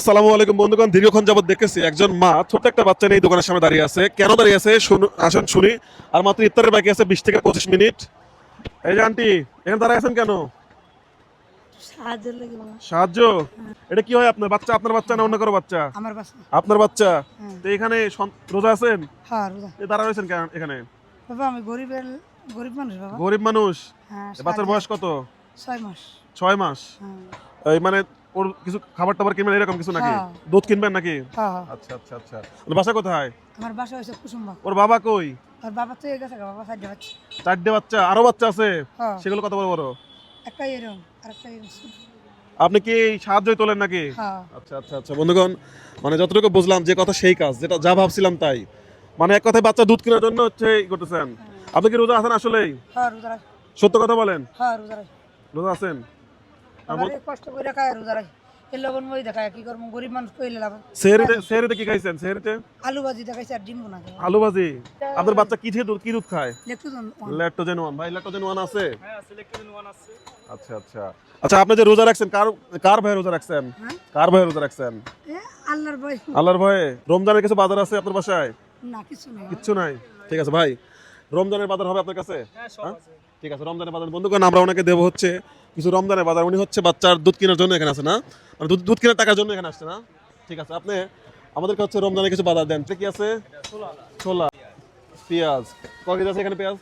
আসসালামু আলাইকুম বন্ধুগণ, দীর্ঘক্ষণ যাবত দেখেছি একজন মা ছোট্ট একটা বাচ্চা নিয়ে দোকানের সামনে দাঁড়িয়ে আছে। কেন দাঁড়িয়ে আছে আসেন শুনি। আর মাত্র ইফতারের বাকি আছে 20 থেকে 25 মিনিট। এই যে আন্টি, এখানে দাঁড়ায় আছেন কেন? সাহায্যের লাগে বাবা। সাহায্য? এটা কি হয়? আপনার বাচ্চা? আপনার বাচ্চা না অন্য কারো বাচ্চা? আমার বাসা। আপনার বাচ্চা? হ্যাঁ। তো এখানে রোজা আছেন? হ্যাঁ, রোজা। দাঁড়া রয়েছেন কেন এখানে? বাবা আমি গরিব মানুষ বাবা। গরিব মানুষ? হ্যাঁ, বাচ্চার বয়স কত? 6 মাস। 6 মাস? হ্যাঁ। এই মানে ওর কিছু খাবার টাবার কিনবেন এরকম কিছু নাকি? হ্যাঁ। দুধ কিনবেন নাকি? হ্যাঁ, হ্যাঁ। আচ্ছা আচ্ছা আচ্ছা। বাসা কোথায়? আমার বাসা হইছে কুসুমবাগ। ওর বাবা কই? আর বাবা তো গেছে গা, বাবা সাহায্য পাচ্ছে। 4টে বাচ্চা? আরো বাচ্চা আছে? হ্যাঁ। সেগুলো কত বড় বড়? একটাই এরকম, আরেকটাই এরকম ছোট। আপনি কি এই সাহায্যই তোলেন নাকি? হ্যাঁ। আচ্ছা আচ্ছা আচ্ছা বন্ধুগণ, মানে যতটুকু বুঝলাম যে কথা সেই কাজ, যেটা যা ভাবছিলাম তাই। মানে এক কথায় বাচ্চা দুধ কেনার জন্য হচ্ছে এই করতেছেন। আপনি কি রোজা আছেন আসলেই? হ্যাঁ, রোজা রাখি। সত্য কথা বলেন। হ্যাঁ, রোজা রাখি। রোজা আছেন? আবার এই কষ্ট করে খায় রোজা রাখি। এর লগন মই দেখায় কি করব, গরিব মানুষ কইলে লাভ। সেহরিতে কি খাইছেন? সেহরিতে আলু ভাজি দেখাইছে আর ডিম বোনা দেয়। আলু ভাজি। আপনার বাচ্চা কি দুধ খায়? লেকটুজন। ল্যাকটোজেন 1। ভাই ল্যাকটোজেন 1 আছে? হ্যাঁ আছে, লেকটোজেন 1 আছে। আচ্ছা আচ্ছা আচ্ছা। আপনি যে রোজা রাখছেন, কার ভয়ে রোজা রাখছেন? হ্যাঁ? কার ভয়ে রোজা রাখছেন? এ আল্লাহর ভয়। আল্লাহর ভয়ে? রমজানের কিছু বাজার আছে আপনার বাসায়? না কিছু নেই। কিচ্ছু নাই? ঠিক আছে ভাই, রমজানের বাজার হবে আপনার কাছে? হ্যাঁ সব হ্যাঁ? আছে। ঠিক আছে, রমজানের বাজার বন্ধুগণ আমরা ওনাকে দেবো হচ্ছে কিছু রমজানের বাজার। উনি হচ্ছে বাচ্চার দুধ কেনার জন্য এখানে আছে না, মানে দুধ কেনার টাকার জন্য এখানে আসছে না। ঠিক আছে, আপনি আমাদেরকে হচ্ছে রমজানের কিছু বাজার দেন। কি আছে? ছোলা, পেঁয়াজ। কয় কেজি আছে এখানে পেঁয়াজ?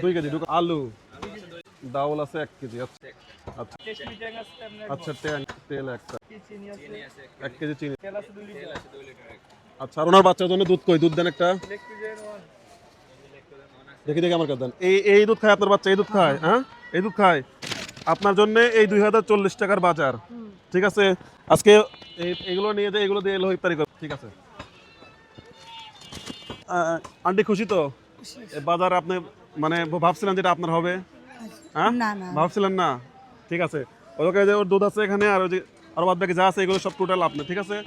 2 কেজি। আলু, ডাউল আছে 1 কেজি। আচ্ছা আচ্ছা কেশমি ট্যাং আছে আপনার, আচ্ছা। তেল একটা, চিনি আছে, 1 কেজি চিনি। তেল আছে 2 লিটার। আচ্ছা, আর ওনার বাচ্চার জন্য দুধ কই? দুধ দেন একটা। লেকটোজেন 1। দেখি দেখি আমার কাছে দেন। এই দুধ খায় আপনার বাচ্চা? এই দুধ খায়? হ্যাঁ, এই দুধ খায়। আপনার জন্য এই 2040 টাকার বাজার। ঠিক আছে, আজকে এইগুলো নিয়ে যায়, এগুলো দিয়ে এলো ইফতারি করো। ঠিক আছে আন্টি, খুশি তো? এই বাজার আপনি মানে ভাবছিলেন যেটা আপনার হবে? হ্যাঁ, না না। ভাবছিলেন না? ঠিক আছে, ওকে যে ওর দুধ আছে এখানে, আর ওই যে আরো বাদ বাকি যা আছে এগুলো সব টোটাল আপনার। ঠিক আছে।